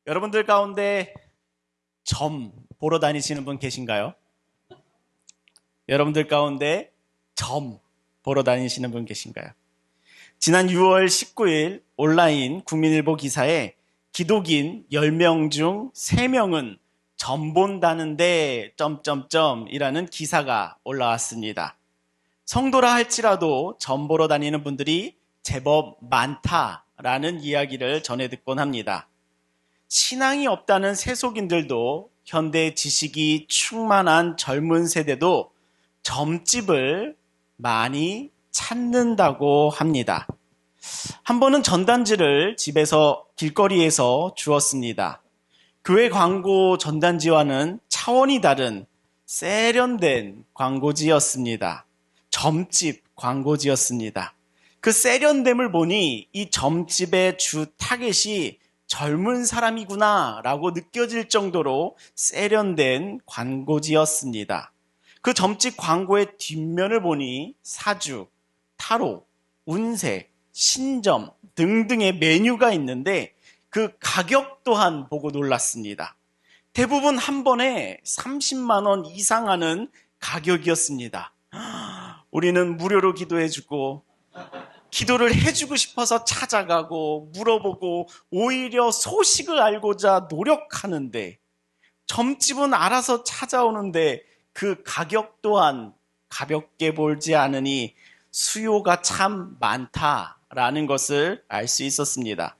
여러분들 가운데 점 보러 다니시는 분 계신가요? 여러분들 가운데 점 보러 다니시는 분 계신가요? 지난 6월 19일 온라인 국민일보 기사에 기독인 10명 중 3명은 점 본다는데 이라는 기사가 올라왔습니다. 성도라 할지라도 점 보러 다니는 분들이 제법 많다라는 이야기를 전해 듣곤 합니다. 신앙이 없다는 세속인들도 현대 지식이 충만한 젊은 세대도 점집을 많이 찾는다고 합니다. 한 번은 전단지를 집에서 길거리에서 주었습니다. 교회 광고 전단지와는 차원이 다른 세련된 광고지였습니다. 점집 광고지였습니다. 그 세련됨을 보니 이 점집의 주 타겟이 젊은 사람이구나 라고 느껴질 정도로 세련된 광고지였습니다. 그 점집 광고의 뒷면을 보니 사주, 타로, 운세, 신점 등등의 메뉴가 있는데 그 가격 또한 보고 놀랐습니다. 대부분 한 번에 30만 원 이상 하는 가격이었습니다. 우리는 무료로 기도해주고 기도를 해주고 싶어서 찾아가고 물어보고 오히려 소식을 알고자 노력하는데 점집은 알아서 찾아오는데 그 가격 또한 가볍게 보지 않으니 수요가 참 많다라는 것을 알 수 있었습니다.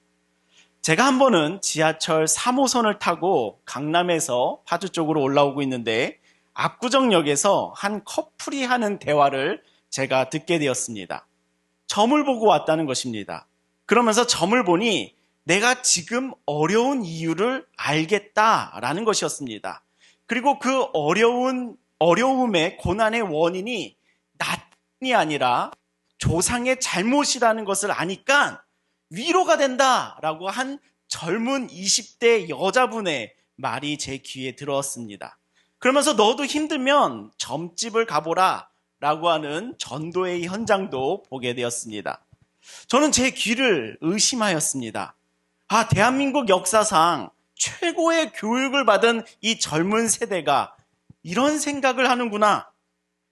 제가 한 번은 지하철 3호선을 타고 강남에서 파주 쪽으로 올라오고 있는데 압구정역에서 한 커플이 하는 대화를 제가 듣게 되었습니다. 점을 보고 왔다는 것입니다. 그러면서 점을 보니 내가 지금 어려운 이유를 알겠다라는 것이었습니다. 그리고 그 어려움의 고난의 원인이 나뿐이 아니라 조상의 잘못이라는 것을 아니까 위로가 된다라고 한 젊은 20대 여자분의 말이 제 귀에 들어왔습니다. 그러면서 너도 힘들면 점집을 가보라 라고 하는 전도의 현장도 보게 되었습니다. 저는 제 귀를 의심하였습니다. 대한민국 역사상 최고의 교육을 받은 이 젊은 세대가 이런 생각을 하는구나.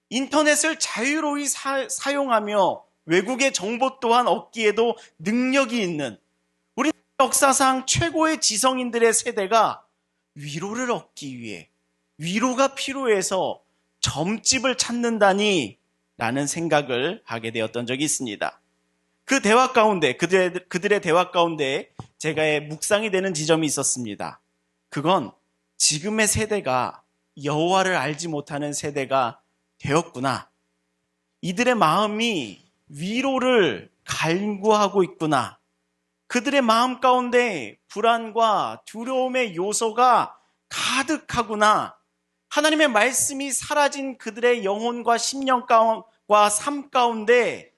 인터넷을 자유로이 사용하며 외국의 정보 또한 얻기에도 능력이 있는 우리 역사상 최고의 지성인들의 세대가 위로를 얻기 위해 위로가 필요해서 점집을 찾는다니 라는 생각을 하게 되었던 적이 있습니다. 그 대화 가운데 그들의 대화 가운데 제가 묵상이 되는 지점이 있었습니다. 그건 지금의 세대가 여호와를 알지 못하는 세대가 되었구나. 이들의 마음이 위로를 갈구하고 있구나. 그들의 마음 가운데 불안과 두려움의 요소가 가득하구나. 하나님의 말씀이 사라진 그들의 영혼과 심령과 삶 가운데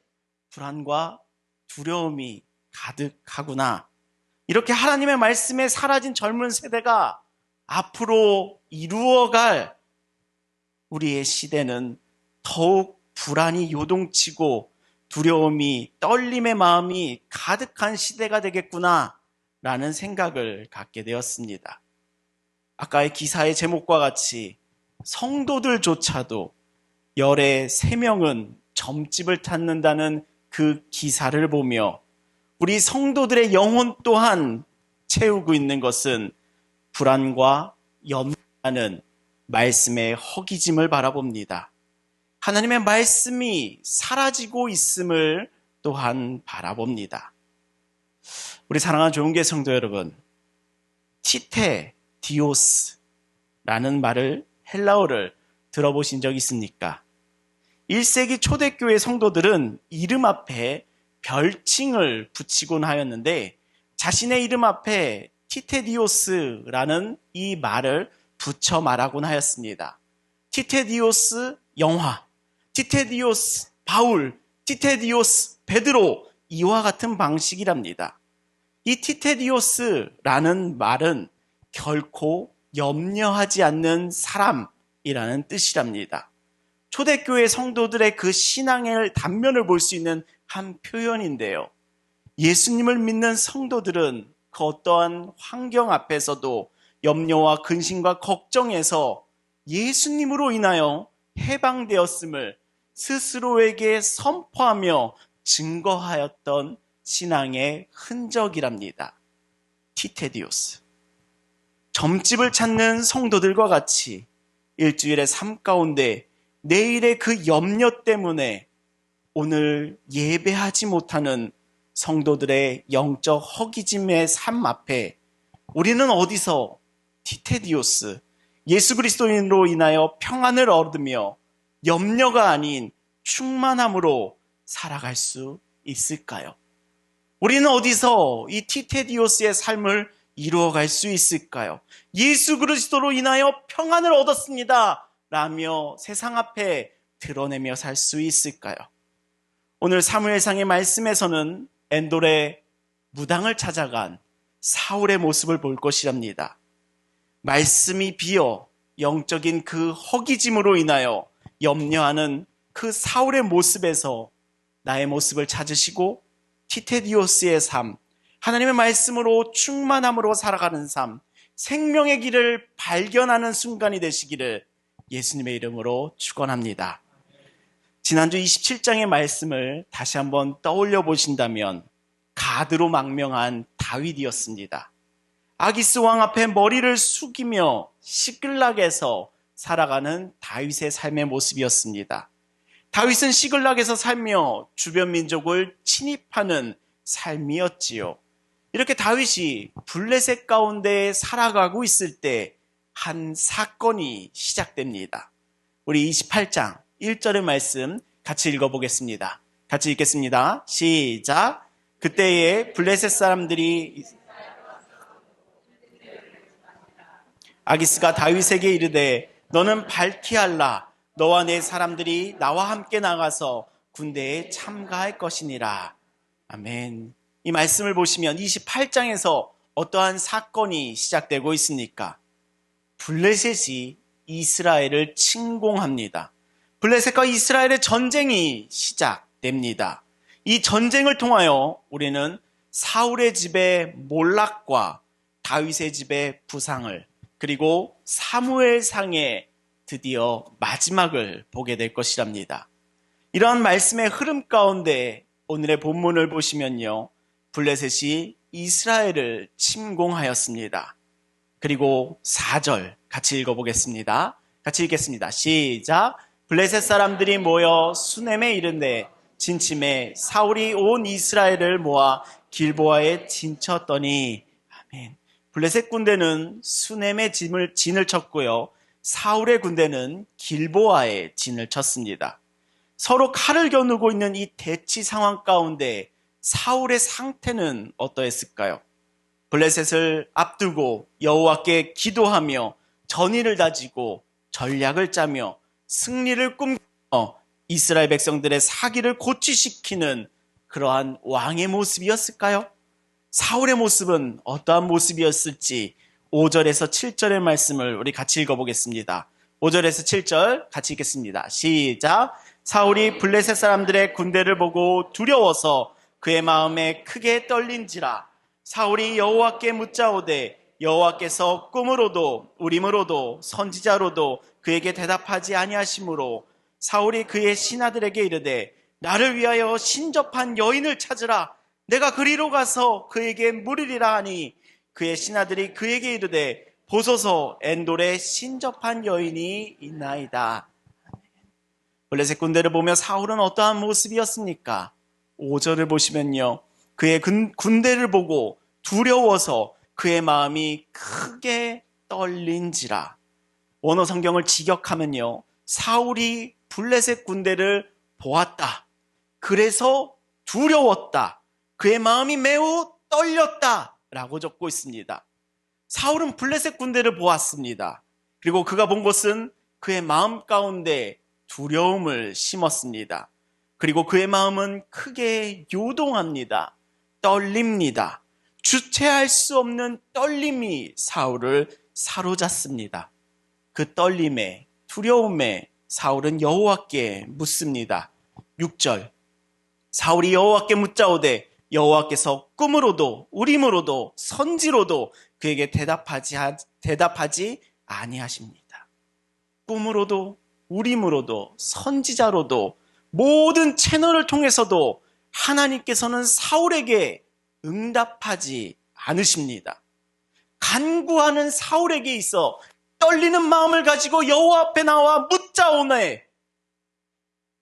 불안과 두려움이 가득하구나. 이렇게 하나님의 말씀에 사라진 젊은 세대가 앞으로 이루어갈 우리의 시대는 더욱 불안이 요동치고 두려움이 떨림의 마음이 가득한 시대가 되겠구나 라는 생각을 갖게 되었습니다. 아까의 기사의 제목과 같이 성도들조차도 열의 3명은 점집을 찾는다는 그 기사를 보며 우리 성도들의 영혼 또한 채우고 있는 것은 불안과 염려하는 말씀의 허기짐을 바라봅니다. 하나님의 말씀이 사라지고 있음을 또한 바라봅니다. 우리 사랑하는 좋은교회 성도 여러분, 티테디오스라는 말을 헬라어를 들어보신 적 있습니까? 1세기 초대교회 성도들은 이름 앞에 별칭을 붙이곤 하였는데 자신의 이름 앞에 티테디오스라는 이 말을 붙여 말하곤 하였습니다. 티테디오스 영화, 티테디오스 바울, 티테디오스 베드로 이와 같은 방식이랍니다. 이 티테디오스라는 말은 결코 염려하지 않는 사람이라는 뜻이랍니다. 초대교회 성도들의 그 신앙의 단면을 볼 수 있는 한 표현인데요. 예수님을 믿는 성도들은 그 어떠한 환경 앞에서도 염려와 근심과 걱정에서 예수님으로 인하여 해방되었음을 스스로에게 선포하며 증거하였던 신앙의 흔적이랍니다. 티테디오스. 점집을 찾는 성도들과 같이 일주일의 삶 가운데 내일의 그 염려 때문에 오늘 예배하지 못하는 성도들의 영적 허기짐의 삶 앞에 우리는 어디서 티테디오스, 예수 그리스도인으로 인하여 평안을 얻으며 염려가 아닌 충만함으로 살아갈 수 있을까요? 우리는 어디서 이 티테디오스의 삶을 이루어갈 수 있을까요? 예수 그리스도로 인하여 평안을 얻었습니다 라며 세상 앞에 드러내며 살 수 있을까요? 오늘 사무엘상의 말씀에서는 엔돌의 무당을 찾아간 사울의 모습을 볼 것이랍니다. 말씀이 비어 영적인 그 허기짐으로 인하여 염려하는 그 사울의 모습에서 나의 모습을 찾으시고 티테디오스의 삶, 하나님의 말씀으로 충만함으로 살아가는 삶, 생명의 길을 발견하는 순간이 되시기를 예수님의 이름으로 축원합니다. 지난주 27장의 말씀을 다시 한번 떠올려 보신다면 가드로 망명한 다윗이었습니다. 아기스 왕 앞에 머리를 숙이며 시글락에서 살아가는 다윗의 삶의 모습이었습니다. 다윗은 시글락에서 살며 주변 민족을 침입하는 삶이었지요. 이렇게 다윗이 블레셋 가운데 살아가고 있을 때 한 사건이 시작됩니다. 우리 28장 1절의 말씀 같이 읽어보겠습니다. 같이 읽겠습니다. 시작. 그때에 블레셋 사람들이 아기스가 다윗에게 이르되 너는 발키할라. 너와 내 사람들이 나와 함께 나가서 군대에 참가할 것이니라. 아멘. 이 말씀을 보시면 28장에서 어떠한 사건이 시작되고 있습니까? 블레셋이 이스라엘을 침공합니다. 블레셋과 이스라엘의 전쟁이 시작됩니다. 이 전쟁을 통하여 우리는 사울의 집의 몰락과 다윗의 집의 부상을, 그리고 사무엘상의 드디어 마지막을 보게 될 것이랍니다. 이러한 말씀의 흐름 가운데 오늘의 본문을 보시면요, 블레셋이 이스라엘을 침공하였습니다. 그리고 4절 같이 읽어보겠습니다. 같이 읽겠습니다. 시작. 블레셋 사람들이 모여 수넴에 이른데 진침에 사울이 온 이스라엘을 모아 길보아에 진쳤더니, 아멘. 블레셋 군대는 수넴에 진을 쳤고요, 사울의 군대는 길보아에 진을 쳤습니다. 서로 칼을 겨누고 있는 이 대치 상황 가운데 사울의 상태는 어떠했을까요? 블레셋을 앞두고 여호와께 기도하며 전의를 다지고 전략을 짜며 승리를 꿈꾸며 이스라엘 백성들의 사기를 고취시키는 그러한 왕의 모습이었을까요? 사울의 모습은 어떠한 모습이었을지 5절에서 7절의 말씀을 우리 같이 읽어보겠습니다. 5절에서 7절 같이 읽겠습니다. 시작. 사울이 블레셋 사람들의 군대를 보고 두려워서 그의 마음에 크게 떨린지라. 사울이 여호와께 묻자오되 여호와께서 꿈으로도 우림으로도 선지자로도 그에게 대답하지 아니하시므로 사울이 그의 신하들에게 이르되 나를 위하여 신접한 여인을 찾으라. 내가 그리로 가서 그에게 물으리라 하니 그의 신하들이 그에게 이르되 보소서 엔돌에 신접한 여인이 있나이다. 블레셋 군대를 보며 사울은 어떠한 모습이었습니까? 5절을 보시면요, 그의 군대를 보고 두려워서 그의 마음이 크게 떨린지라. 원어 성경을 직역하면요, 사울이 블레셋 군대를 보았다. 그래서 두려웠다. 그의 마음이 매우 떨렸다 라고 적고 있습니다. 사울은 블레셋 군대를 보았습니다. 그리고 그가 본 것은 그의 마음 가운데 두려움을 심었습니다. 그리고 그의 마음은 크게 요동합니다. 떨립니다. 주체할 수 없는 떨림이 사울을 사로잡습니다. 그 떨림에, 두려움에 사울은 여호와께 묻습니다. 6절. 사울이 여호와께 묻자오되 여호와께서 꿈으로도 우림으로도 선지로도 그에게 대답하지 아니하십니다. 꿈으로도 우림으로도 선지자로도 모든 채널을 통해서도 하나님께서는 사울에게 응답하지 않으십니다. 간구하는 사울에게 있어 떨리는 마음을 가지고 여호와 앞에 나와 묻자오매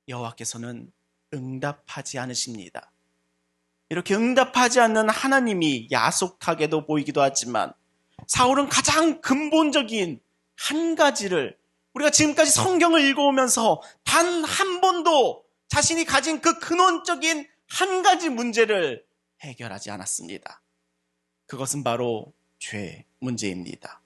여호와께서는 응답하지 않으십니다. 이렇게 응답하지 않는 하나님이 야속하게도 보이기도 하지만 사울은 가장 근본적인 한 가지를 우리가 지금까지 성경을 읽어오면서 단 한 번도 자신이 가진 그 근원적인 한 가지 문제를 해결하지 않았습니다. 그것은 바로 죄 문제입니다.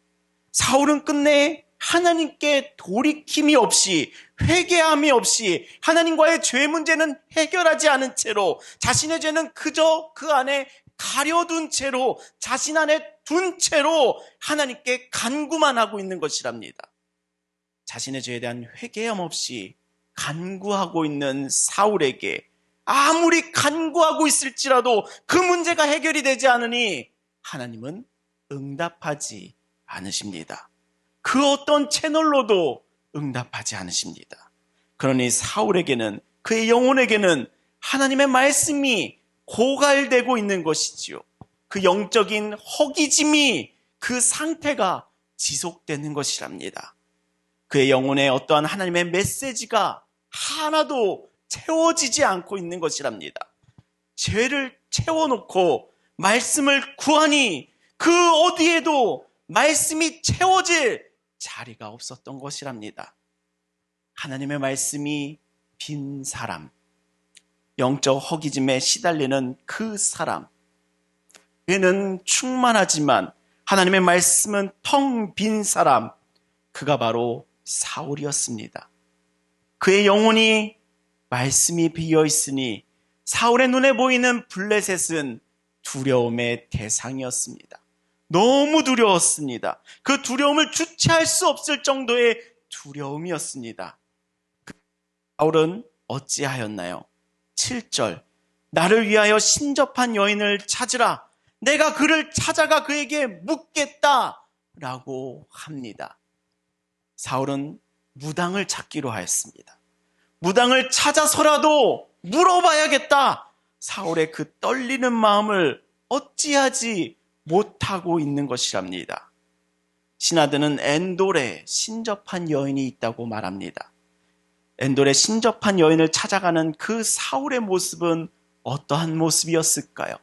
사울은 끝내 하나님께 돌이킴이 없이 회개함이 없이 하나님과의 죄 문제는 해결하지 않은 채로 자신의 죄는 그저 그 안에 가려둔 채로 자신 안에 둔 채로 하나님께 간구만 하고 있는 것이랍니다. 자신의 죄에 대한 회개함 없이 간구하고 있는 사울에게 아무리 간구하고 있을지라도 그 문제가 해결이 되지 않으니 하나님은 응답하지 않으십니다. 그 어떤 채널로도 응답하지 않으십니다. 그러니 사울에게는 그의 영혼에게는 하나님의 말씀이 고갈되고 있는 것이지요. 그 영적인 허기짐이 그 상태가 지속되는 것이랍니다. 그의 영혼에 어떠한 하나님의 메시지가 하나도 채워지지 않고 있는 것이랍니다. 죄를 채워놓고 말씀을 구하니 그 어디에도 말씀이 채워질 자리가 없었던 것이랍니다. 하나님의 말씀이 빈 사람, 영적 허기짐에 시달리는 그 사람, 그는 충만하지만 하나님의 말씀은 텅 빈 사람, 그가 바로 사울이었습니다. 그의 영혼이 말씀이 비어 있으니 사울의 눈에 보이는 블레셋은 두려움의 대상이었습니다. 너무 두려웠습니다. 그 두려움을 주체할 수 없을 정도의 두려움이었습니다. 사울은 어찌하였나요? 7절, 나를 위하여 신접한 여인을 찾으라. 내가 그를 찾아가 그에게 묻겠다 라고 합니다. 사울은 무당을 찾기로 하였습니다. 무당을 찾아서라도 물어봐야겠다. 사울의 그 떨리는 마음을 어찌하지 못하고 있는 것이랍니다. 신하들은 엔돌에 신접한 여인이 있다고 말합니다. 엔돌에 신접한 여인을 찾아가는 그 사울의 모습은 어떠한 모습이었을까요?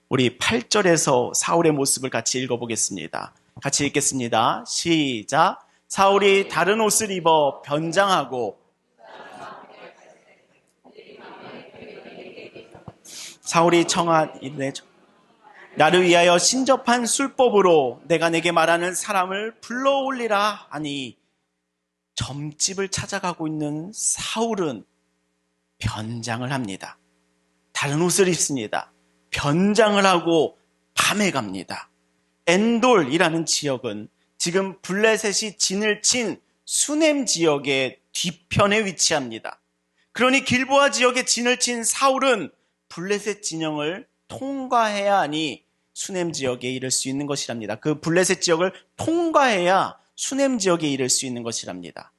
우리 8절에서 사울의 모습을 같이 읽어보겠습니다. 같이 읽겠습니다. 시작. 사울이 다른 옷을 입어 변장하고 사울이 청하이르되 나를 위하여 신접한 술법으로 내가 내게 말하는 사람을 불러올리라 하니 점집을 찾아가고 있는 사울은 변장을 합니다. 다른 옷을 입습니다. 변장을 하고 밤에 갑니다. 엔돌이라는 지역은 지금 블레셋이 진을 친 수넴 지역의 뒤편에 위치합니다. 그러니 길보아 지역에 진을 친 사울은 블레셋 진영을 통과해야 하니 수넴 지역에 이를 수 있는 것이랍니다. 그 블레셋 지역을 통과해야 수넴 지역에 이를 수 있는 것이랍니다.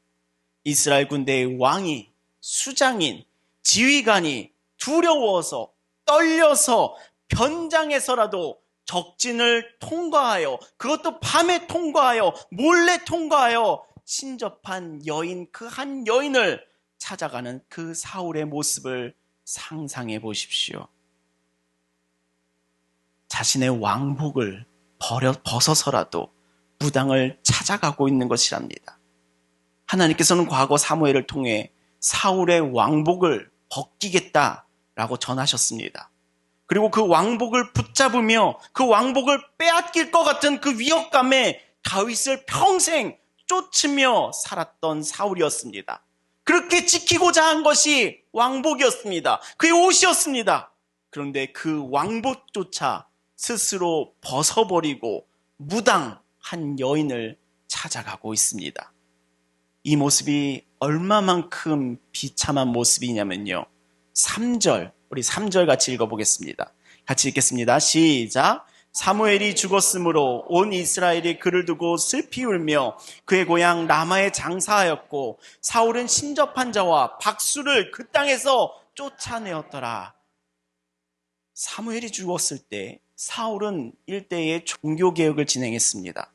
이스라엘 군대의 왕이, 수장인, 지휘관이 두려워서 떨려서 변장해서라도 적진을 통과하여, 그것도 밤에 통과하여, 몰래 통과하여 신접한 여인, 그 한 여인을 찾아가는 그 사울의 모습을 상상해 보십시오. 자신의 왕복을 벗어서라도 무당을 찾아가고 있는 것이랍니다. 하나님께서는 과거 사무엘을 통해 사울의 왕복을 벗기겠다라고 전하셨습니다. 그리고 그 왕복을 붙잡으며 그 왕복을 빼앗길 것 같은 그 위협감에 다윗을 평생 쫓으며 살았던 사울이었습니다. 그렇게 지키고자 한 것이 왕복이었습니다. 그의 옷이었습니다. 그런데 그 왕복조차 스스로 벗어버리고 무당 한 여인을 찾아가고 있습니다. 이 모습이 얼마만큼 비참한 모습이냐면요. 3절, 우리 3절 같이 읽어보겠습니다. 같이 읽겠습니다. 시작. 사무엘이 죽었으므로 온 이스라엘이 그를 두고 슬피 울며 그의 고향 라마에 장사하였고 사울은 신접한 자와 박수를 그 땅에서 쫓아내었더라. 사무엘이 죽었을 때 사울은 일대의 종교개혁을 진행했습니다.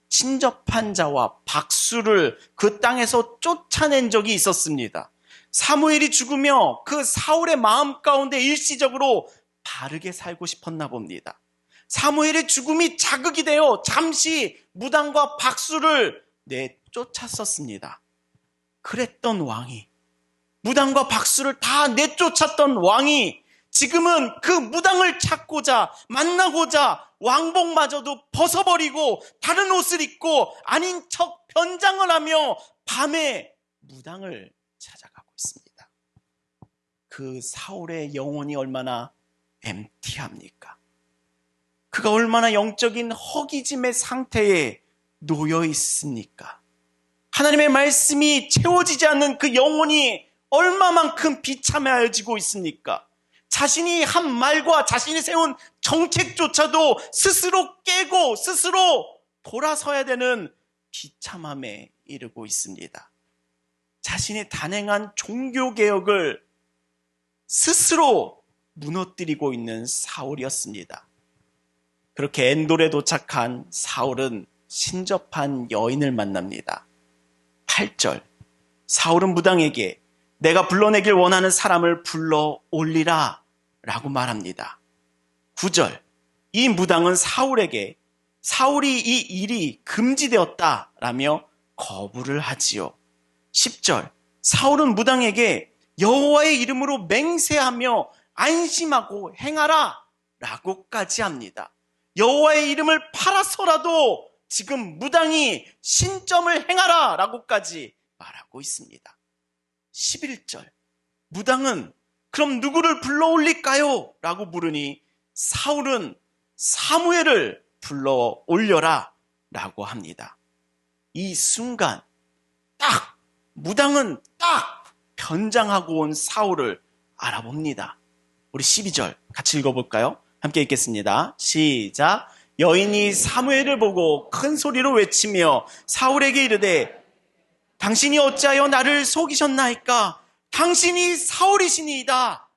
신접한 자와 박수를 그 땅에서 쫓아낸 적이 있었습니다. 사무엘이 죽으며 그 사울의 마음 가운데 일시적으로 바르게 살고 싶었나 봅니다. 사무엘의 죽음이 자극이 되어 잠시 무당과 박수를 내쫓았었습니다. 그랬던 왕이, 무당과 박수를 다 내쫓았던 왕이 지금은 그 무당을 찾고자 만나고자 왕복마저도 벗어버리고 다른 옷을 입고 아닌 척 변장을 하며 밤에 무당을 찾아가고 있습니다. 그 사울의 영혼이 얼마나 엠티합니까? 그가 얼마나 영적인 허기짐의 상태에 놓여 있습니까? 하나님의 말씀이 채워지지 않는 그 영혼이 얼마만큼 비참해지고 있습니까? 자신이 한 말과 자신이 세운 정책조차도 스스로 깨고 스스로 돌아서야 되는 비참함에 이르고 있습니다. 자신이 단행한 종교개혁을 스스로 무너뜨리고 있는 사울이었습니다. 그렇게 엔돌에 도착한 사울은 신접한 여인을 만납니다. 8절, 사울은 무당에게 내가 불러내길 원하는 사람을 불러 올리라 라고 말합니다. 9절, 이 무당은 사울에게 사울이 이 일이 금지되었다 라며 거부를 하지요. 10절, 사울은 무당에게 여호와의 이름으로 맹세하며 안심하고 행하라 라고까지 합니다. 여호와의 이름을 팔아서라도 지금 무당이 신점을 행하라 라고까지 말하고 있습니다. 11절, 무당은 그럼 누구를 불러 올릴까요? 라고 물으니 사울은 사무엘을 불러 올려라 라고 합니다. 이 순간 딱 무당은 딱 변장하고 온 사울을 알아봅니다. 우리 12절 같이 읽어볼까요? 함께 읽겠습니다. 시작. 여인이 사무엘을 보고 큰 소리로 외치며 사울에게 이르되 당신이 어찌하여 나를 속이셨나이까? 당신이 사울이시니이다.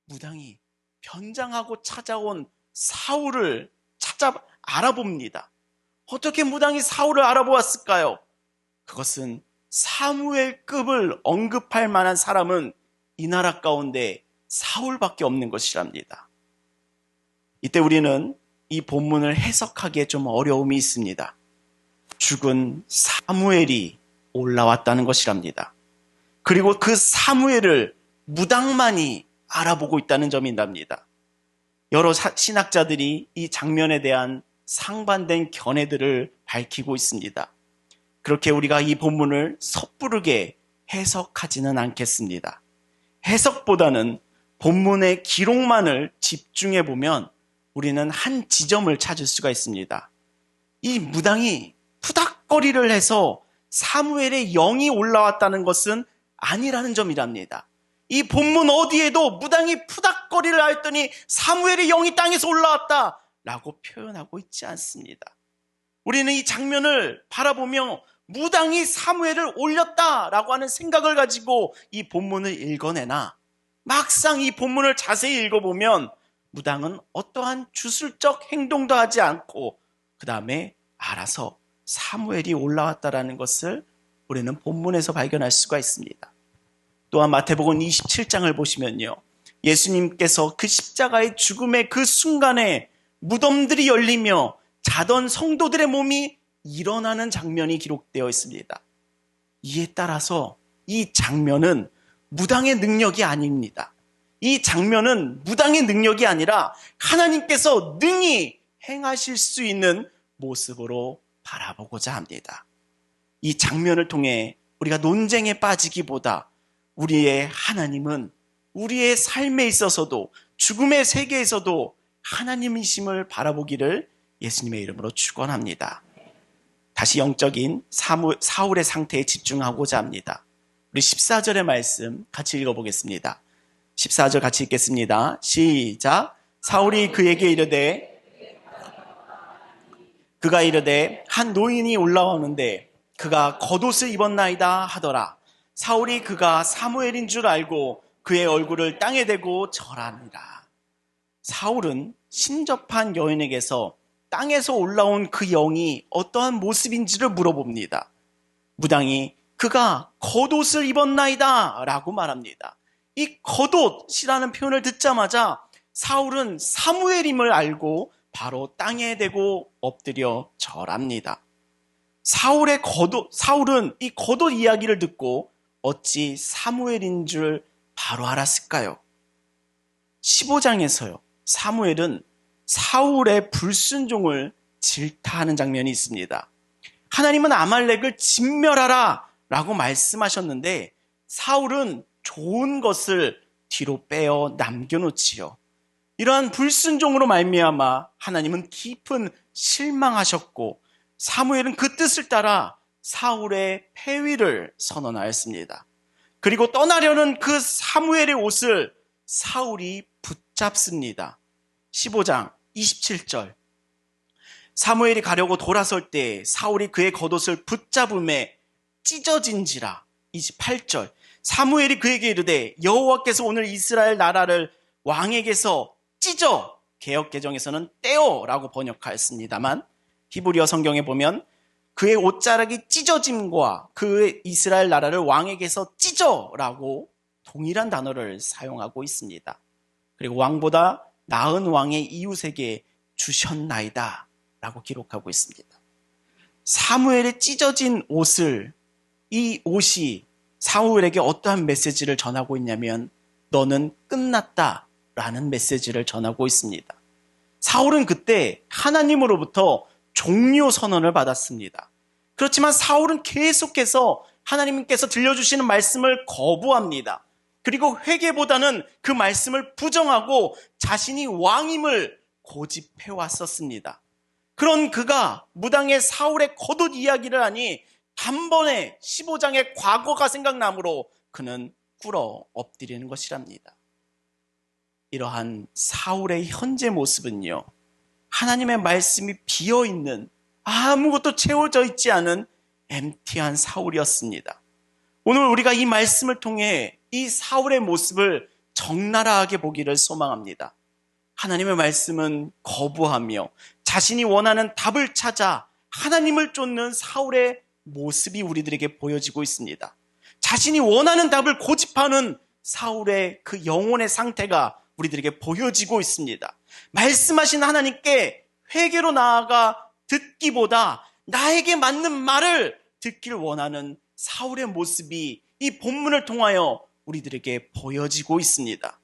무당이 변장하고 찾아온 사울을 알아봅니다. 어떻게 무당이 사울을 알아보았을까요? 그것은 사무엘급을 언급할 만한 사람은 이 나라 가운데 사울밖에 없는 것이랍니다. 이때 우리는 이 본문을 해석하기에 좀 어려움이 있습니다. 죽은 사무엘이 올라왔다는 것이랍니다. 그리고 그 사무엘을 무당만이 알아보고 있다는 점이랍니다. 여러 신학자들이 이 장면에 대한 상반된 견해들을 밝히고 있습니다. 그렇게 우리가 이 본문을 섣부르게 해석하지는 않겠습니다. 해석보다는 본문의 기록만을 집중해 보면 우리는 한 지점을 찾을 수가 있습니다. 이 무당이 푸닥거리를 해서 사무엘의 영이 올라왔다는 것은 아니라는 점이랍니다. 이 본문 어디에도 무당이 푸닥거리를 했더니 사무엘의 영이 땅에서 올라왔다 라고 표현하고 있지 않습니다. 우리는 이 장면을 바라보며 무당이 사무엘을 올렸다라고 하는 생각을 가지고 이 본문을 읽어내나 막상 이 본문을 자세히 읽어보면 무당은 어떠한 주술적 행동도 하지 않고 그 다음에 알아서 사무엘이 올라왔다라는 것을 우리는 본문에서 발견할 수가 있습니다. 또한 마태복음 27장을 보시면요, 예수님께서 그 십자가의 죽음의 그 순간에 무덤들이 열리며 자던 성도들의 몸이 일어나는 장면이 기록되어 있습니다. 이에 따라서 이 장면은 무당의 능력이 아닙니다. 이 장면은 무당의 능력이 아니라 하나님께서 능히 행하실 수 있는 모습으로 바라보고자 합니다. 이 장면을 통해 우리가 논쟁에 빠지기보다 우리의 하나님은 우리의 삶에 있어서도 죽음의 세계에서도 하나님이심을 바라보기를 예수님의 이름으로 축원합니다. 다시 영적인 사울의 상태에 집중하고자 합니다. 우리 14절의 말씀 같이 읽어보겠습니다. 14절 같이 읽겠습니다. 시작. 사울이 그에게 이르되 한 노인이 올라오는데 그가 겉옷을 입었나이다 하더라. 사울이 그가 사무엘인 줄 알고 그의 얼굴을 땅에 대고 절하니라. 사울은 신접한 여인에게서 땅에서 올라온 그 영이 어떠한 모습인지를 물어봅니다. 무당이 그가 겉옷을 입었나이다 라고 말합니다. 이 겉옷이라는 표현을 듣자마자 사울은 사무엘임을 알고 바로 땅에 대고 엎드려 절합니다. 사울은 이 겉옷 이야기를 듣고 어찌 사무엘인 줄 바로 알았을까요? 15장에서요. 사무엘은 사울의 불순종을 질타하는 장면이 있습니다. 하나님은 아말렉을 진멸하라 라고 말씀하셨는데 사울은 좋은 것을 뒤로 빼어 남겨놓지요. 이러한 불순종으로 말미암아 하나님은 깊은 실망하셨고 사무엘은 그 뜻을 따라 사울의 폐위를 선언하였습니다. 그리고 떠나려는 그 사무엘의 옷을 사울이 붙잡습니다. 15장 27절. 사무엘이 가려고 돌아설 때 사울이 그의 겉옷을 붙잡음에 찢어진지라. 28절. 사무엘이 그에게 이르되 여호와께서 오늘 이스라엘 나라를 왕에게서 찢어, 개역개정에서는 떼어라고 번역하였습니다만 히브리어 성경에 보면 그의 옷자락이 찢어짐과 그의 이스라엘 나라를 왕에게서 찢어라고 동일한 단어를 사용하고 있습니다. 그리고 왕보다 나은 왕의 이웃에게 주셨나이다 라고 기록하고 있습니다. 사무엘의 찢어진 옷을, 이 옷이 사무엘에게 어떠한 메시지를 전하고 있냐면 너는 끝났다 라는 메시지를 전하고 있습니다. 사울은 그때 하나님으로부터 종료 선언을 받았습니다. 그렇지만 사울은 계속해서 하나님께서 들려주시는 말씀을 거부합니다. 그리고 회개보다는 그 말씀을 부정하고 자신이 왕임을 고집해 왔었습니다. 그런 그가 무당의 사울의 겉옷 이야기를 하니 단번에 15장의 과거가 생각나므로 그는 꿇어 엎드리는 것이랍니다. 이러한 사울의 현재 모습은요, 하나님의 말씀이 비어있는, 아무것도 채워져 있지 않은 엠티한 사울이었습니다. 오늘 우리가 이 말씀을 통해 이 사울의 모습을 적나라하게 보기를 소망합니다. 하나님의 말씀은 거부하며 자신이 원하는 답을 찾아 하나님을 쫓는 사울의 모습이 우리들에게 보여지고 있습니다. 자신이 원하는 답을 고집하는 사울의 그 영혼의 상태가 우리들에게 보여지고 있습니다. 말씀하신 하나님께 회개로 나아가 듣기보다 나에게 맞는 말을 듣길 원하는 사울의 모습이 이 본문을 통하여 우리들에게 보여지고 있습니다.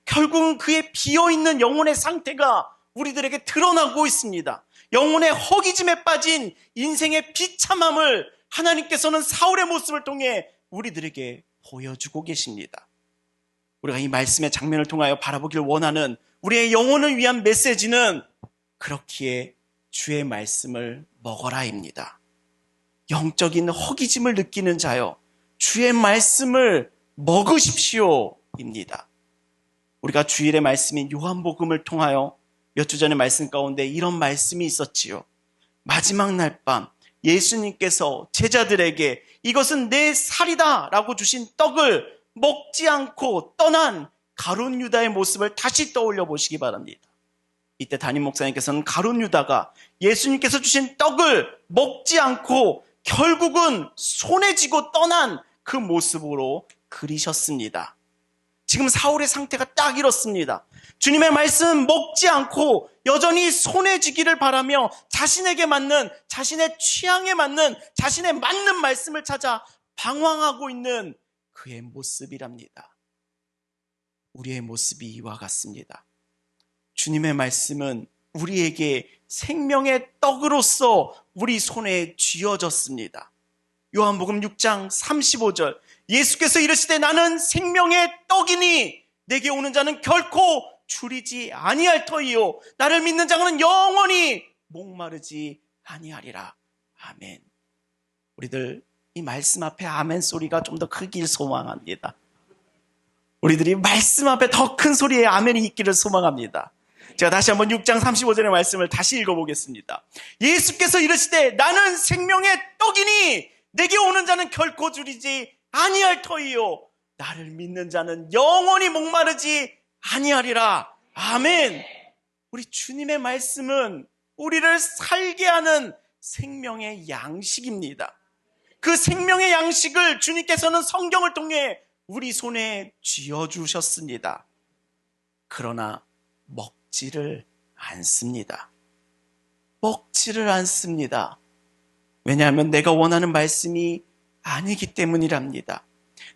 결국은 그의 비어있는 영혼의 상태가 우리들에게 드러나고 있습니다. 영혼의 허기짐에 빠진 인생의 비참함을 하나님께서는 사울의 모습을 통해 우리들에게 보여주고 계십니다. 우리가 이 말씀의 장면을 통하여 바라보길 원하는 우리의 영혼을 위한 메시지는 그렇기에 주의 말씀을 먹어라입니다. 영적인 허기짐을 느끼는 자여 주의 말씀을 먹으십시오입니다. 우리가 주일의 말씀인 요한복음을 통하여 몇 주 전의 말씀 가운데 이런 말씀이 있었지요. 마지막 날 밤 예수님께서 제자들에게 이것은 내 살이다 라고 주신 떡을 먹지 않고 떠난 가룟 유다의 모습을 다시 떠올려 보시기 바랍니다. 이때 담임 목사님께서는 가룟 유다가 예수님께서 주신 떡을 먹지 않고 결국은 손에 쥐고 떠난 그 모습으로 그리셨습니다. 지금 사울의 상태가 딱 이렇습니다. 주님의 말씀 먹지 않고 여전히 손에 쥐기를 바라며 자신에게 맞는, 자신의 취향에 맞는, 자신의 맞는 말씀을 찾아 방황하고 있는 그의 모습이랍니다. 우리의 모습이 이와 같습니다. 주님의 말씀은 우리에게 생명의 떡으로서 우리 손에 쥐어졌습니다. 요한복음 6장 35절 예수께서 이르시되 나는 생명의 떡이니 내게 오는 자는 결코 줄이지 아니할 터이요 나를 믿는 자는 영원히 목마르지 아니하리라. 아멘. 우리들 이 말씀 앞에 아멘 소리가 좀 더 크길 소망합니다. 우리들이 말씀 앞에 더 큰 소리의 아멘이 있기를 소망합니다. 제가 다시 한번 6장 35절의 말씀을 다시 읽어보겠습니다. 예수께서 이르시되 나는 생명의 떡이니 내게 오는 자는 결코 줄이지 아니할 터이요 나를 믿는 자는 영원히 목마르지 아니하리라. 아멘. 우리 주님의 말씀은 우리를 살게 하는 생명의 양식입니다. 그 생명의 양식을 주님께서는 성경을 통해 우리 손에 쥐어주셨습니다. 그러나 먹지를 않습니다. 먹지를 않습니다. 왜냐하면 내가 원하는 말씀이 아니기 때문이랍니다.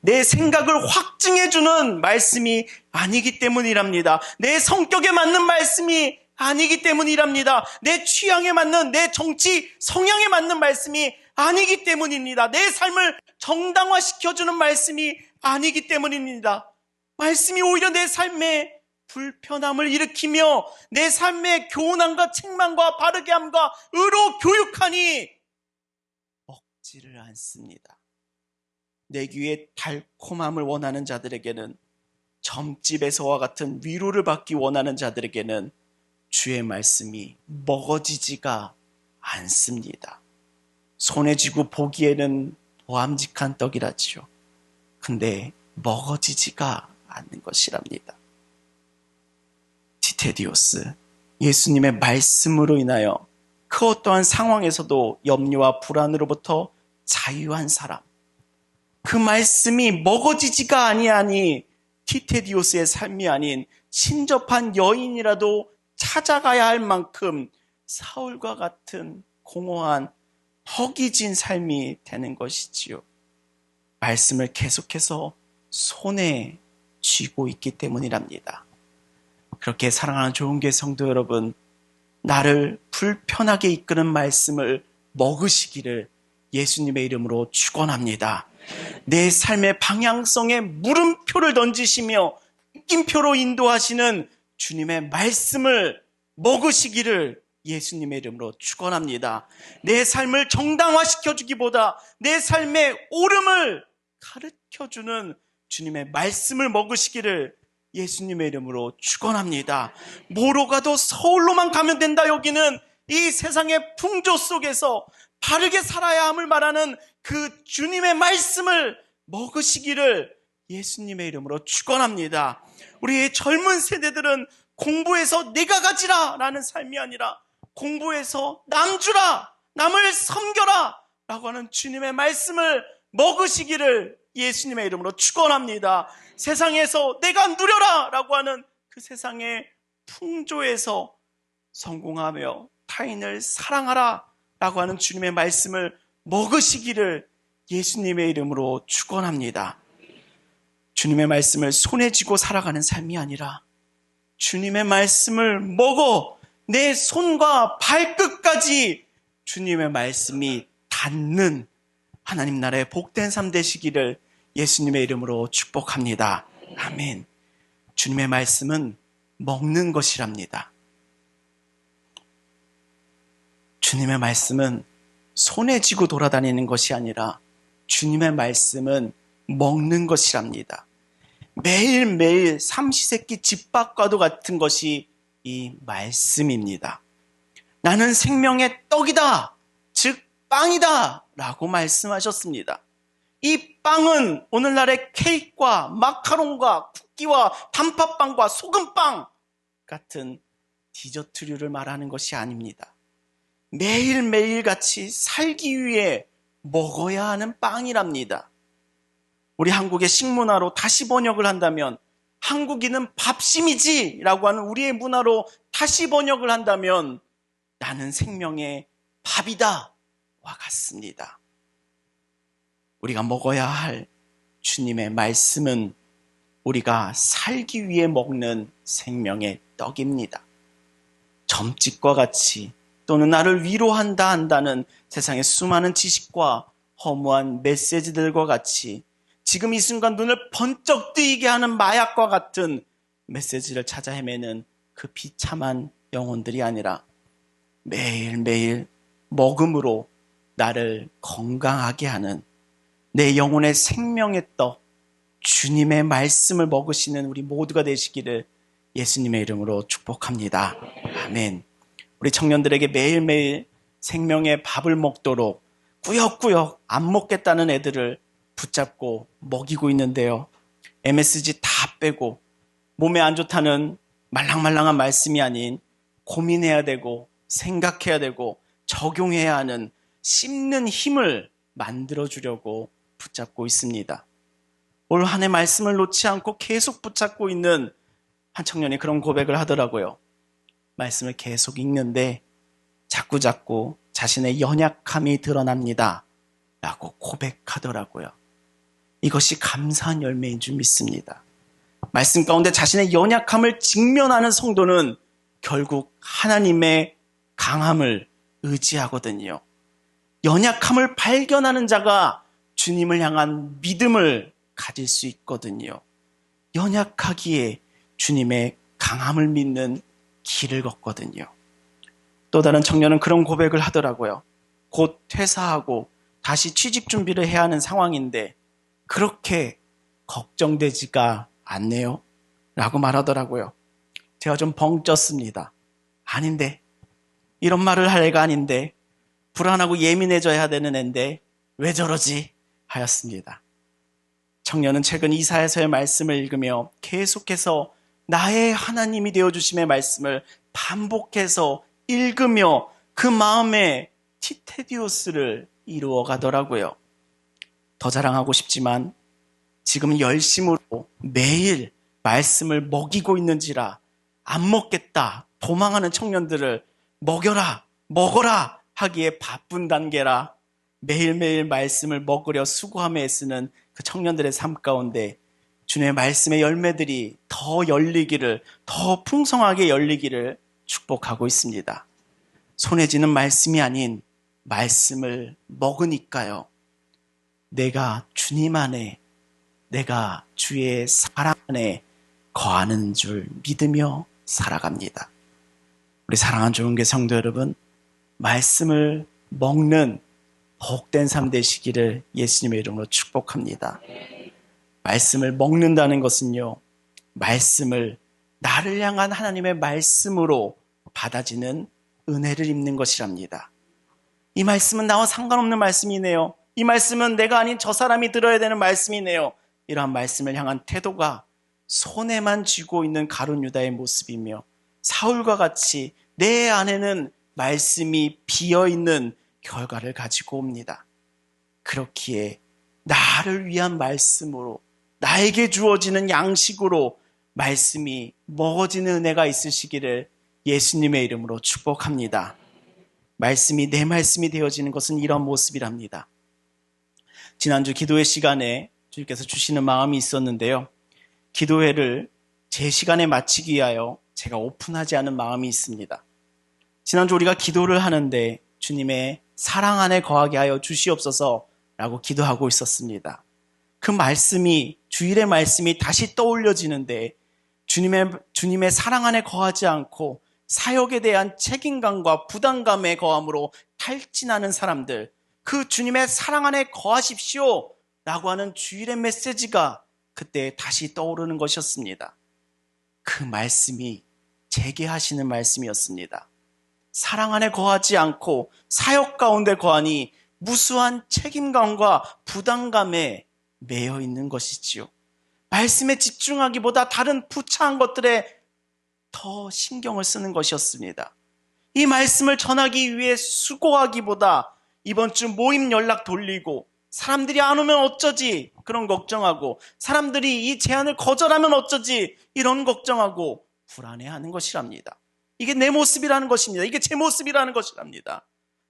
내 생각을 확증해주는 말씀이 아니기 때문이랍니다. 내 성격에 맞는 말씀이 아니기 때문이랍니다. 내 취향에 맞는, 내 정치 성향에 맞는 말씀이 아니기 때문입니다. 내 삶을 정당화시켜주는 말씀이 아니기 때문입니다. 말씀이 오히려 내 삶에 불편함을 일으키며 내 삶의 교훈함과 책망과 바르게 함과 의로 교육하니 먹지를 않습니다. 내 귀에 달콤함을 원하는 자들에게는, 점집에서와 같은 위로를 받기 원하는 자들에게는 주의 말씀이 먹어지지가 않습니다. 손에 쥐고 보기에는 보암직한 떡이라지요. 근데 먹어지지가 않는 것이랍니다. 티테디오스, 예수님의 말씀으로 인하여 그 어떠한 상황에서도 염려와 불안으로부터 자유한 사람, 그 말씀이 먹어지지가 아니하니 티테디오스의 삶이 아닌 신접한 여인이라도 찾아가야 할 만큼 사울과 같은 공허한 허기진 삶이 되는 것이지요. 말씀을 계속해서 손에 쥐고 있기 때문이랍니다. 그렇게 사랑하는 좋은교회 성도 여러분, 나를 불편하게 이끄는 말씀을 먹으시기를 예수님의 이름으로 축원합니다. 내 삶의 방향성에 물음표를 던지시며 느낌표로 인도하시는 주님의 말씀을 먹으시기를 예수님의 이름으로 축원합니다. 내 삶을 정당화시켜주기보다 내 삶의 옳음을 가르쳐주는 주님의 말씀을 먹으시기를 예수님의 이름으로 축원합니다. 뭐로 가도 서울로만 가면 된다 여기는 이 세상의 풍조 속에서 바르게 살아야 함을 말하는 그 주님의 말씀을 먹으시기를 예수님의 이름으로 축원합니다. 우리 젊은 세대들은 공부해서 내가 가지라 라는 삶이 아니라 공부해서 남 주라, 남을 섬겨라 라고 하는 주님의 말씀을 먹으시기를 예수님의 이름으로 축원합니다. 세상에서 내가 누려라 라고 하는 그 세상의 풍조에서 성공하며 타인을 사랑하라 라고 하는 주님의 말씀을 먹으시기를 예수님의 이름으로 축원합니다. 주님의 말씀을 손에 쥐고 살아가는 삶이 아니라 주님의 말씀을 먹어 내 손과 발끝까지 주님의 말씀이 닿는 하나님 나라의 복된 삶 되시기를 예수님의 이름으로 축복합니다. 아멘. 주님의 말씀은 먹는 것이랍니다. 주님의 말씀은 손에 쥐고 돌아다니는 것이 아니라 주님의 말씀은 먹는 것이랍니다. 매일매일 삼시세끼 집밥과도 같은 것이 이 말씀입니다. 나는 생명의 떡이다, 즉 빵이다 라고 말씀하셨습니다. 이 빵은 오늘날의 케이크와 마카롱과 쿠키와 단팥빵과 소금빵 같은 디저트류를 말하는 것이 아닙니다. 매일매일 같이 살기 위해 먹어야 하는 빵이랍니다. 우리 한국의 식문화로 다시 번역을 한다면 한국인은 밥심이지 라고 하는 우리의 문화로 다시 번역을 한다면 나는 생명의 밥이다 와 같습니다. 우리가 먹어야 할 주님의 말씀은 우리가 살기 위해 먹는 생명의 떡입니다. 점집과 같이 또는 나를 위로한다 한다는 세상의 수많은 지식과 허무한 메시지들과 같이 지금 이 순간 눈을 번쩍 뜨이게 하는 마약과 같은 메시지를 찾아 헤매는 그 비참한 영혼들이 아니라 매일매일 먹음으로 나를 건강하게 하는 내 영혼의 생명의 떡, 주님의 말씀을 먹으시는 우리 모두가 되시기를 예수님의 이름으로 축복합니다. 아멘. 우리 청년들에게 매일매일 생명의 밥을 먹도록 꾸역꾸역 안 먹겠다는 애들을 붙잡고 먹이고 있는데요. MSG 다 빼고 몸에 안 좋다는 말랑말랑한 말씀이 아닌 고민해야 되고 생각해야 되고 적용해야 하는 씹는 힘을 만들어주려고 붙잡고 있습니다. 올 한 해 말씀을 놓지 않고 계속 붙잡고 있는 한 청년이 그런 고백을 하더라고요. 말씀을 계속 읽는데 자꾸자꾸 자신의 연약함이 드러납니다. 라고 고백하더라고요. 이것이 감사한 열매인 줄 믿습니다. 말씀 가운데 자신의 연약함을 직면하는 성도는 결국 하나님의 강함을 의지하거든요. 연약함을 발견하는 자가 주님을 향한 믿음을 가질 수 있거든요. 연약하기에 주님의 강함을 믿는 길을 걷거든요. 또 다른 청년은 그런 고백을 하더라고요. 곧 퇴사하고 다시 취직 준비를 해야 하는 상황인데 그렇게 걱정되지가 않네요. 라고 말하더라고요. 제가 좀 벙쪘습니다. 아닌데, 이런 말을 할 애가 아닌데, 불안하고 예민해져야 되는 애인데 왜 저러지? 하였습니다. 청년은 최근 이사야서의 말씀을 읽으며 계속해서 나의 하나님이 되어주심의 말씀을 반복해서 읽으며 그 마음에 티테디오스를 이루어 가더라고요. 더 자랑하고 싶지만 지금 열심으로 매일 말씀을 먹이고 있는지라 안 먹겠다 도망하는 청년들을 먹어라 하기에 바쁜 단계라 매일매일 말씀을 먹으려 수고하며 애쓰는 그 청년들의 삶 가운데 주님의 말씀의 열매들이 더 열리기를, 더 풍성하게 열리기를 축복하고 있습니다. 손에 쥐는 말씀이 아닌 말씀을 먹으니까요. 내가 주님 안에, 내가 주의 사랑 안에 거하는 줄 믿으며 살아갑니다. 우리 사랑하는 좋은교회 성도 여러분, 말씀을 먹는 복된 삶 되시기를 예수님의 이름으로 축복합니다. 말씀을 먹는다는 것은요, 말씀을 나를 향한 하나님의 말씀으로 받아지는 은혜를 입는 것이랍니다. 이 말씀은 나와 상관없는 말씀이네요. 이 말씀은 내가 아닌 저 사람이 들어야 되는 말씀이네요. 이러한 말씀을 향한 태도가 손에만 쥐고 있는 가룟 유다의 모습이며 사울과 같이 내 안에는 말씀이 비어있는 결과를 가지고 옵니다. 그렇기에 나를 위한 말씀으로 나에게 주어지는 양식으로 말씀이 먹어지는 은혜가 있으시기를 예수님의 이름으로 축복합니다. 말씀이 내 말씀이 되어지는 것은 이런 모습이랍니다. 지난주 기도회 시간에 주님께서 주시는 마음이 있었는데요. 기도회를 제 시간에 마치기 위하여 제가 오픈하지 않은 마음이 있습니다. 지난주 우리가 기도를 하는데 주님의 사랑 안에 거하게 하여 주시옵소서라고 기도하고 있었습니다. 그 말씀이, 주일의 말씀이 다시 떠올려지는데 주님의 사랑 안에 거하지 않고 사역에 대한 책임감과 부담감에 거함으로 탈진하는 사람들, 그 주님의 사랑 안에 거하십시오 라고 하는 주일의 메시지가 그때 다시 떠오르는 것이었습니다. 그 말씀이 제게 하시는 말씀이었습니다. 사랑 안에 거하지 않고 사역 가운데 거하니 무수한 책임감과 부담감에 매여 있는 것이지요. 말씀에 집중하기보다 다른 부차한 것들에 더 신경을 쓰는 것이었습니다. 이 말씀을 전하기 위해 수고하기보다 이번 주 모임 연락 돌리고 사람들이 안 오면 어쩌지 그런 걱정하고 사람들이 이 제안을 거절하면 어쩌지 이런 걱정하고 불안해하는 것이랍니다. 이게 내 모습이라는 것입니다. 이게 제 모습이라는 것이랍니다.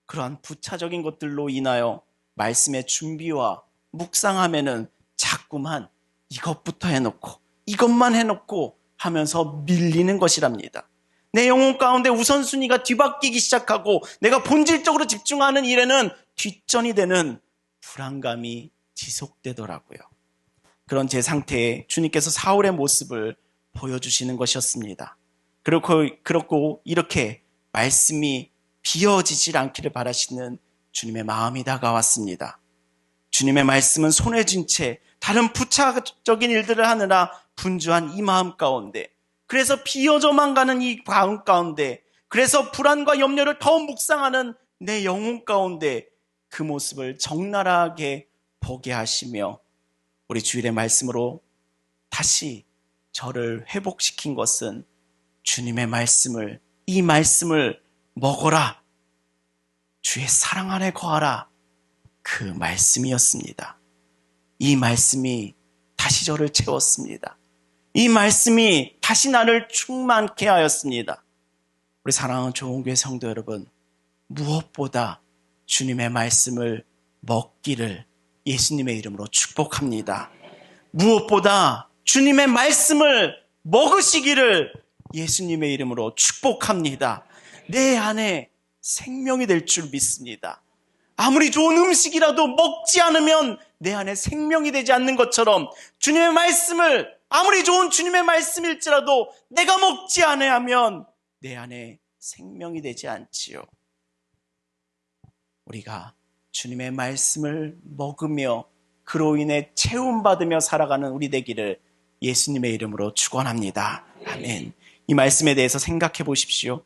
그러한 부차적인 것들로 인하여 말씀의 준비와 묵상하면은 자꾸만 이것부터 해놓고 이것만 해놓고 하면서 밀리는 것이랍니다. 내 영혼 가운데 우선순위가 뒤바뀌기 시작하고 내가 본질적으로 집중하는 일에는 뒷전이 되는 불안감이 지속되더라고요. 그런 제 상태에 주님께서 사울의 모습을 보여주시는 것이었습니다. 그렇고 이렇게 말씀이 비어지질 않기를 바라시는 주님의 마음이 다가왔습니다. 주님의 말씀은 손에 쥔 채 다른 부차적인 일들을 하느라 분주한 이 마음 가운데, 그래서 비어져만 가는 이 마음 가운데, 그래서 불안과 염려를 더 묵상하는 내 영혼 가운데 그 모습을 적나라하게 보게 하시며 우리 주일의 말씀으로 다시 저를 회복시킨 것은 주님의 말씀을, 이 말씀을 먹어라, 주의 사랑 안에 거하라, 그 말씀이었습니다. 이 말씀이 다시 저를 채웠습니다. 이 말씀이 다시 나를 충만케 하였습니다. 우리 사랑하는 좋은교회 성도 여러분, 무엇보다 주님의 말씀을 먹기를 예수님의 이름으로 축복합니다. 무엇보다 주님의 말씀을 먹으시기를 예수님의 이름으로 축복합니다. 내 안에 생명이 될 줄 믿습니다. 아무리 좋은 음식이라도 먹지 않으면 내 안에 생명이 되지 않는 것처럼 주님의 말씀을, 아무리 좋은 주님의 말씀일지라도 내가 먹지 않아야 하면 내 안에 생명이 되지 않지요. 우리가 주님의 말씀을 먹으며 그로 인해 채움받으며 살아가는 우리 되기를 예수님의 이름으로 축원합니다. 아멘. 이 말씀에 대해서 생각해 보십시오.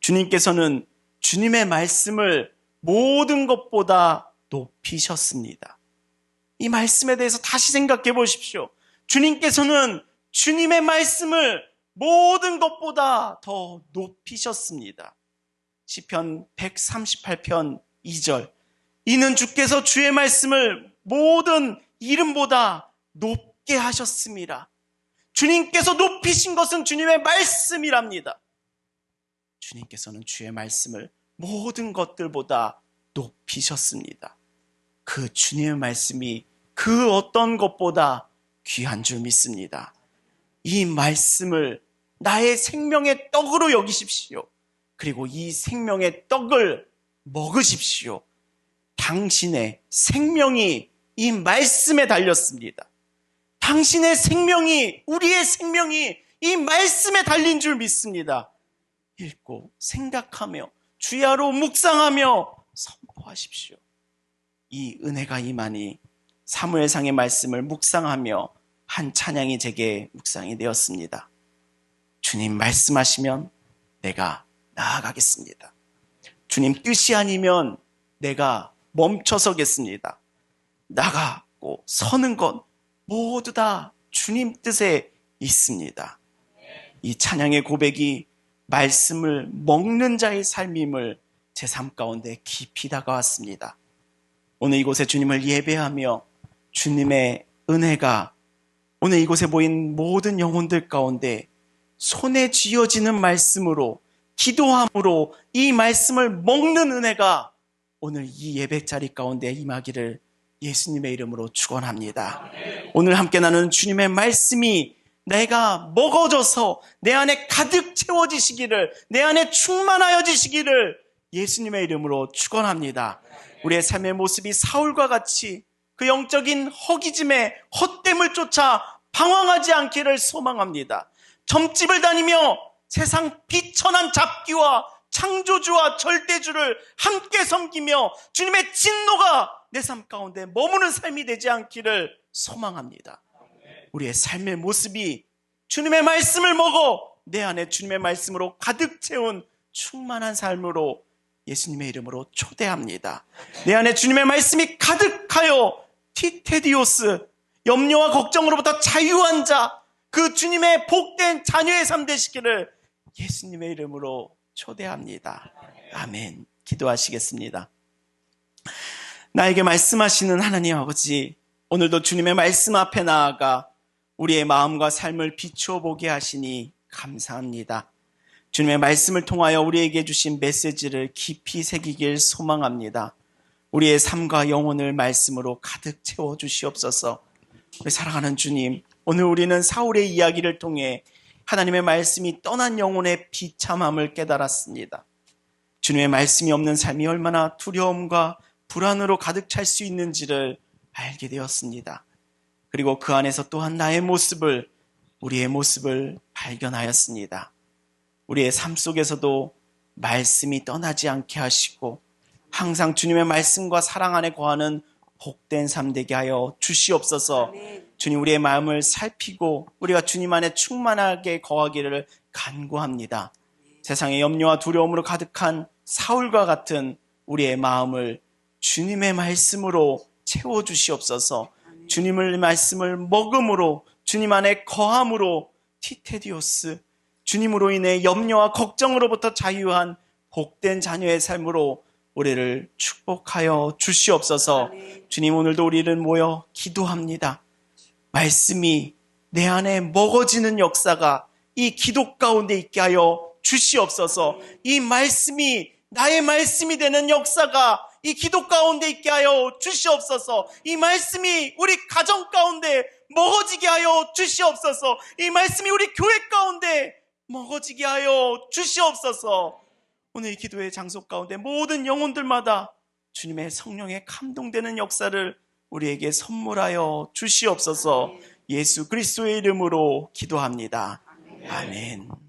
주님께서는 주님의 말씀을 모든 것보다 높이셨습니다. 이 말씀에 대해서 다시 생각해 보십시오. 주님께서는 주님의 말씀을 모든 것보다 더 높이셨습니다. 시편 138편 2절, 이는 주께서 주의 말씀을 모든 이름보다 높게 하셨습니다. 주님께서 높이신 것은 주님의 말씀이랍니다. 주님께서는 주의 말씀을 모든 것들보다 높이셨습니다. 그 주님의 말씀이 그 어떤 것보다 귀한 줄 믿습니다. 이 말씀을 나의 생명의 떡으로 여기십시오. 그리고 이 생명의 떡을 먹으십시오. 당신의 생명이 이 말씀에 달렸습니다. 당신의 생명이, 우리의 생명이 이 말씀에 달린 줄 믿습니다. 읽고 생각하며 주야로 묵상하며 선포하십시오. 이 은혜가 임하니 사무엘상의 말씀을 묵상하며 한 찬양이 제게 묵상이 되었습니다. 주님 말씀하시면 내가 나아가겠습니다. 주님 뜻이 아니면 내가 멈춰서겠습니다. 나가고 서는 것 모두 다 주님 뜻에 있습니다. 이 찬양의 고백이 말씀을 먹는 자의 삶임을 제 삶 가운데 깊이 다가왔습니다. 오늘 이곳에 주님을 예배하며 주님의 은혜가 오늘 이곳에 모인 모든 영혼들 가운데 손에 쥐어지는 말씀으로, 기도함으로 이 말씀을 먹는 은혜가 오늘 이 예배 자리 가운데 임하기를 예수님의 이름으로 축원합니다. 오늘 함께 나누는 주님의 말씀이 내가 먹어져서 내 안에 가득 채워지시기를, 내 안에 충만하여지시기를 예수님의 이름으로 축원합니다. 우리의 삶의 모습이 사울과 같이 그 영적인 허기짐에 헛됨을 쫓아 방황하지 않기를 소망합니다. 점집을 다니며 세상 비천한 잡기와 창조주와 절대주를 함께 섬기며 주님의 진노가 내 삶 가운데 머무는 삶이 되지 않기를 소망합니다. 우리의 삶의 모습이 주님의 말씀을 먹어 내 안에 주님의 말씀으로 가득 채운 충만한 삶으로 예수님의 이름으로 초대합니다. 내 안에 주님의 말씀이 가득하여 티테디오스, 염려와 걱정으로부터 자유한 자, 그 주님의 복된 자녀의 삶 되시기를 예수님의 이름으로 초대합니다. 아멘. 기도하시겠습니다. 나에게 말씀하시는 하나님 아버지, 오늘도 주님의 말씀 앞에 나아가 우리의 마음과 삶을 비추어 보게 하시니 감사합니다. 주님의 말씀을 통하여 우리에게 주신 메시지를 깊이 새기길 소망합니다. 우리의 삶과 영혼을 말씀으로 가득 채워 주시옵소서. 우리 사랑하는 주님, 오늘 우리는 사울의 이야기를 통해 하나님의 말씀이 떠난 영혼의 비참함을 깨달았습니다. 주님의 말씀이 없는 삶이 얼마나 두려움과 불안으로 가득 찰 수 있는지를 알게 되었습니다. 그리고 그 안에서 또한 나의 모습을, 우리의 모습을 발견하였습니다. 우리의 삶 속에서도 말씀이 떠나지 않게 하시고 항상 주님의 말씀과 사랑 안에 거하는 복된 삶 되게 하여 주시옵소서. 주님, 우리의 마음을 살피고 우리가 주님 안에 충만하게 거하기를 간구합니다. 세상의 염려와 두려움으로 가득한 사울과 같은 우리의 마음을 주님의 말씀으로 채워주시옵소서. 주님의 말씀을 먹음으로, 주님 안에 거함으로, 티테디오스, 주님으로 인해 염려와 걱정으로부터 자유한 복된 자녀의 삶으로 우리를 축복하여 주시옵소서. 주님, 오늘도 우리를 모여 기도합니다. 말씀이 내 안에 먹어지는 역사가 이 기도 가운데 있게 하여 주시옵소서. 이 말씀이 나의 말씀이 되는 역사가 이 기도 가운데 있게 하여 주시옵소서. 이 말씀이 우리 가정 가운데 먹어지게 하여 주시옵소서. 이 말씀이 우리 교회 가운데 먹어지게 하여 주시옵소서. 오늘 이 기도의 장소 가운데 모든 영혼들마다 주님의 성령에 감동되는 역사를 우리에게 선물하여 주시옵소서. 예수 그리스도의 이름으로 기도합니다. 아멘.